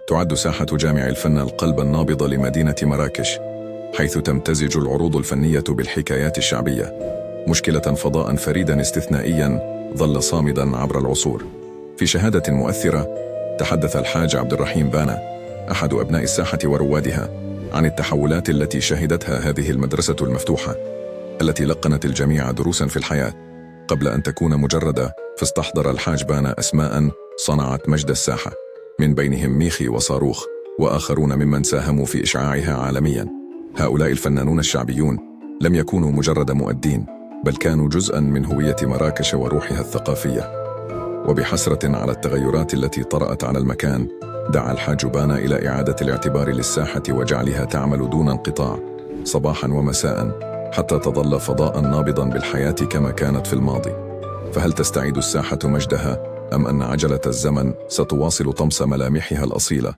تعد ساحة جامع الفن القلب النابض لمدينة مراكش، حيث تمتزج العروض الفنية بالحكايات الشعبية، مشكلة فضاء فريدا استثنائيا ظل صامدا عبر العصور. في شهادة مؤثرة تحدث الحاج عبد الرحيم بانا، أحد أبناء الساحة وروادها، عن التحولات التي شهدتها هذه المدرسة المفتوحة، التي لقنت الجميع دروسا في الحياة قبل أن تكون مجردة. فاستحضر الحاج بانا أسماء صنعت مجد الساحة، من بينهم ميخي وصاروخ وآخرون ممن ساهموا في إشعاعها عالميا. هؤلاء الفنانون الشعبيون لم يكونوا مجرد مؤدين، بل كانوا جزءا من هوية مراكش وروحها الثقافية. وبحسرة على التغيرات التي طرأت على المكان، دعا الحاج بانا إلى إعادة الاعتبار للساحة وجعلها تعمل دون انقطاع صباحا ومساء، حتى تظل فضاء نابضا بالحياة كما كانت في الماضي. فهل تستعيد الساحة مجدها، أم أن عجلة الزمن ستواصل طمس ملامحها الأصيلة؟